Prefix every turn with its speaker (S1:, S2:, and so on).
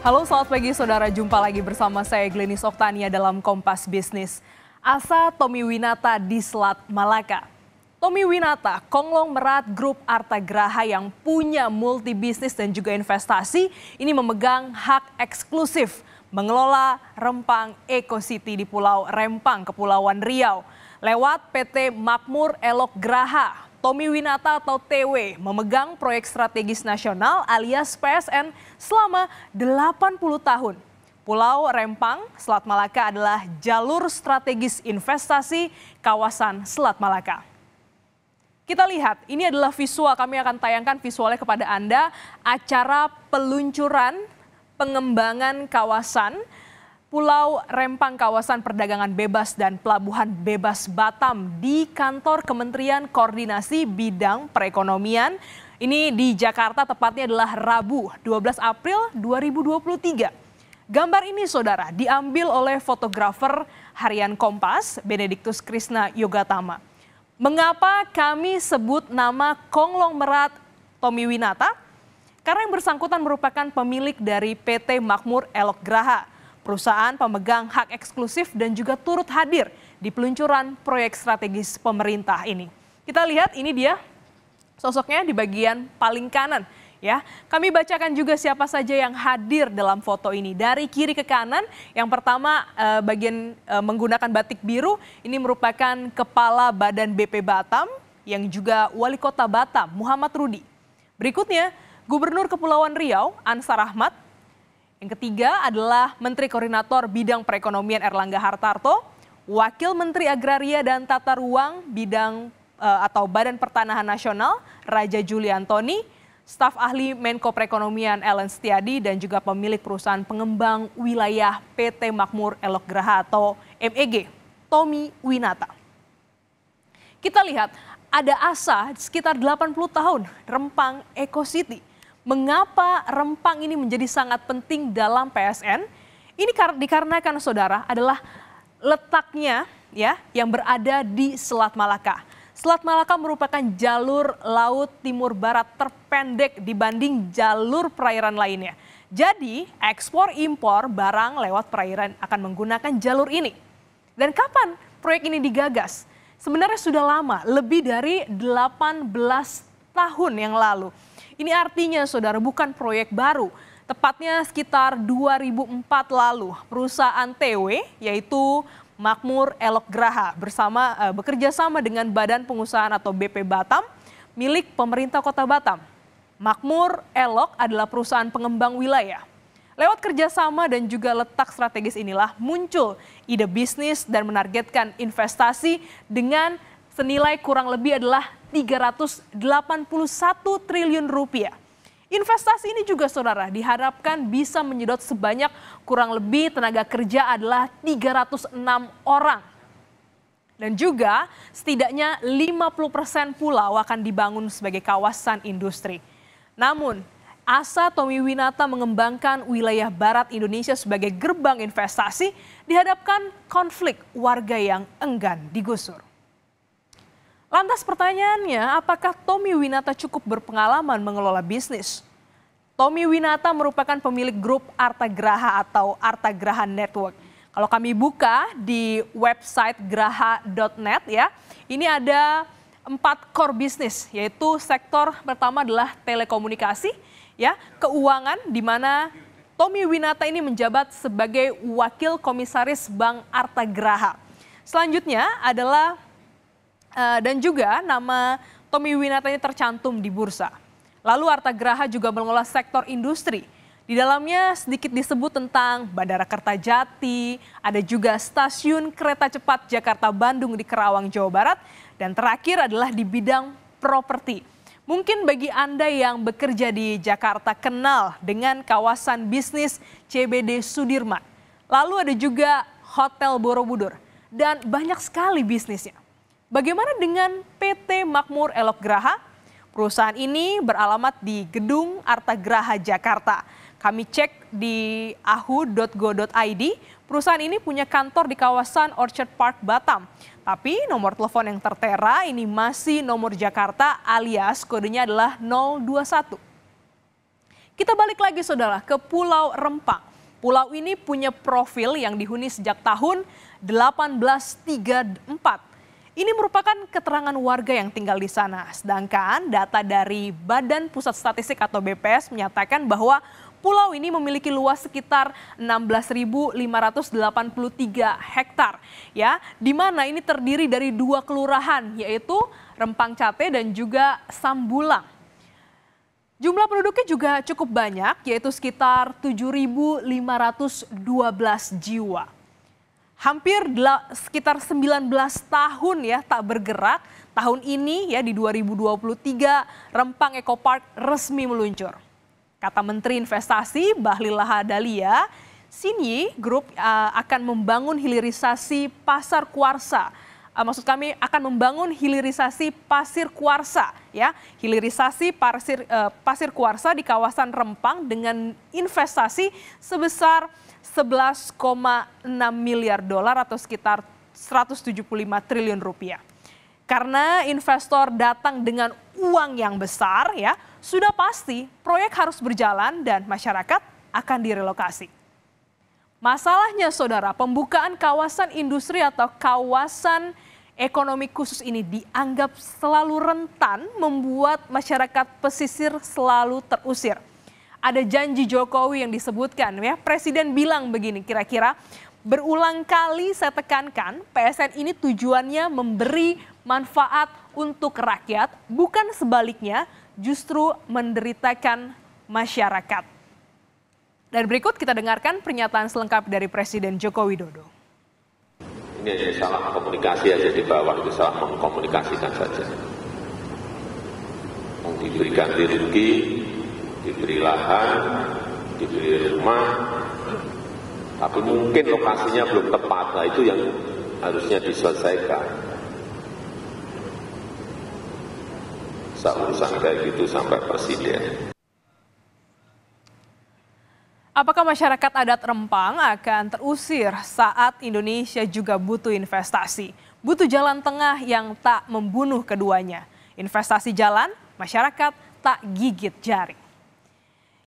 S1: Halo, selamat pagi saudara. Jumpa lagi bersama saya Glenis Oktania dalam Kompas Bisnis. Asa Tommy Winata di Selat Malaka. Tommy Winata, konglomerat grup Artagraha yang punya multi bisnis dan juga investasi, ini memegang hak eksklusif mengelola Rempang Eco City di Pulau Rempang, Kepulauan Riau. Lewat PT Makmur Elok Graha, Tommy Winata atau TW memegang proyek strategis nasional alias PSN selama 80 tahun. Pulau Rempang, Selat Malaka adalah jalur strategis investasi kawasan Selat Malaka. Kita lihat, ini adalah visual, kami akan tayangkan visualnya kepada Anda, acara peluncuran pengembangan kawasan Pulau Rempang Kawasan Perdagangan Bebas dan Pelabuhan Bebas Batam di kantor Kementerian Koordinasi Bidang Perekonomian. Ini di Jakarta, tepatnya adalah Rabu 12 April 2023. Gambar ini saudara diambil oleh fotografer harian Kompas, Benediktus Krisna Yogatama. Mengapa kami sebut nama konglomerat Tommy Winata? Karena yang bersangkutan merupakan pemilik dari PT Makmur Elok Graha, perusahaan pemegang hak eksklusif dan juga turut hadir di peluncuran proyek strategis pemerintah ini. Kita lihat ini dia sosoknya di bagian paling kanan. Ya, kami bacakan juga siapa saja yang hadir dalam foto ini. Dari kiri ke kanan, yang pertama bagian menggunakan batik biru, ini merupakan Kepala Badan BP Batam yang juga Wali Kota Batam, Muhammad Rudi. Berikutnya, Gubernur Kepulauan Riau, Ansar Ahmad. Yang ketiga adalah Menteri Koordinator Bidang Perekonomian Erlangga Hartarto, Wakil Menteri Agraria dan Tata Ruang Bidang atau Badan Pertanahan Nasional, Raja Juli Antoni, staf ahli Menko Perekonomian Ellen Setiadi dan juga pemilik perusahaan pengembang wilayah PT Makmur Elok Graha atau MEG, Tommy Winata. Kita lihat ada asa sekitar 80 tahun Rempang Eco City. Mengapa Rempang ini menjadi sangat penting dalam PSN? Ini dikarenakan saudara adalah letaknya ya yang berada di Selat Malaka. Selat Malaka merupakan jalur laut timur barat terpendek dibanding jalur perairan lainnya. Jadi ekspor impor barang lewat perairan akan menggunakan jalur ini. Dan kapan proyek ini digagas? Sebenarnya sudah lama, lebih dari 18 tahun yang lalu. Ini artinya saudara bukan proyek baru. Tepatnya sekitar 2004 lalu perusahaan TW yaitu Makmur Elok Graha bekerja sama dengan Badan Pengusahaan atau BP Batam milik pemerintah Kota Batam. Makmur Elok adalah perusahaan pengembang wilayah. Lewat kerjasama dan juga letak strategis inilah muncul ide bisnis dan menargetkan investasi dengan senilai kurang lebih adalah 381 triliun rupiah. Investasi ini juga saudara diharapkan bisa menyedot sebanyak kurang lebih tenaga kerja adalah 306 orang. Dan juga setidaknya 50% pulau akan dibangun sebagai kawasan industri. Namun asa Tommy Winata mengembangkan wilayah barat Indonesia sebagai gerbang investasi dihadapkan konflik warga yang enggan digusur. Lantas pertanyaannya, apakah Tommy Winata cukup berpengalaman mengelola bisnis? Tommy Winata merupakan pemilik grup Artagraha atau Artagraha Network. Kalau kami buka di website graha.net ya, ini ada 4 core bisnis, yaitu sektor pertama adalah telekomunikasi, ya, keuangan, di mana Tommy Winata ini menjabat sebagai wakil komisaris Bank Artagraha. Selanjutnya adalah dan juga nama Tommy Winata ini tercantum di bursa. Lalu Artagraha juga mengelola sektor industri. Di dalamnya sedikit disebut tentang Bandara Kertajati, ada juga stasiun kereta cepat Jakarta-Bandung di Kerawang, Jawa Barat, dan terakhir adalah di bidang properti. Mungkin bagi Anda yang bekerja di Jakarta kenal dengan kawasan bisnis CBD Sudirman. Lalu ada juga Hotel Borobudur dan banyak sekali bisnisnya. Bagaimana dengan PT Makmur Elok Graha? Perusahaan ini beralamat di Gedung Artagraha Jakarta. Kami cek di ahu.go.id, perusahaan ini punya kantor di kawasan Orchard Park, Batam. Tapi nomor telepon yang tertera ini masih nomor Jakarta alias kodenya adalah 021. Kita balik lagi saudara ke Pulau Rempang. Pulau ini punya profil yang dihuni sejak tahun 1834. Ini merupakan keterangan warga yang tinggal di sana. Sedangkan data dari Badan Pusat Statistik atau BPS menyatakan bahwa pulau ini memiliki luas sekitar 16.583 hektar, ya, di mana ini terdiri dari 2 kelurahan, yaitu Rempang Cate dan juga Sambulang. Jumlah penduduknya juga cukup banyak, yaitu sekitar 7.512 jiwa. Hampir sekitar 19 tahun ya tak bergerak. Tahun ini ya di 2023 Rempang Eco Park resmi meluncur. Kata Menteri Investasi Bahlil Lahadalia, Sinyi Group akan membangun hilirisasi pasar kuarsa. Maksud kami akan membangun hilirisasi pasir kuarsa, ya, hilirisasi pasir kuarsa di kawasan Rempang dengan investasi sebesar 11,6 miliar dolar atau sekitar 175 triliun rupiah. Karena investor datang dengan uang yang besar, ya, sudah pasti proyek harus berjalan dan masyarakat akan direlokasi. Masalahnya saudara, pembukaan kawasan industri atau kawasan ekonomi khusus ini dianggap selalu rentan membuat masyarakat pesisir selalu terusir. Ada janji Jokowi yang disebutkan ya, Presiden bilang begini kira-kira, berulang kali saya tekankan PSN ini tujuannya memberi manfaat untuk rakyat, bukan sebaliknya justru menderitakan masyarakat. Dan berikut kita dengarkan pernyataan selengkap dari Presiden Joko Widodo.
S2: Ini hanya salah komunikasi aja di bawah, itu salah mengkomunikasikan saja. Diberi ganti rugi, diberi lahan, diberi rumah, tapi mungkin lokasinya belum tepat. Nah itu yang harusnya diselesaikan. Urusan kayak gitu sampai presiden.
S1: Apakah masyarakat adat Rempang akan terusir saat Indonesia juga butuh investasi? Butuh jalan tengah yang tak membunuh keduanya. Investasi jalan, masyarakat tak gigit jari.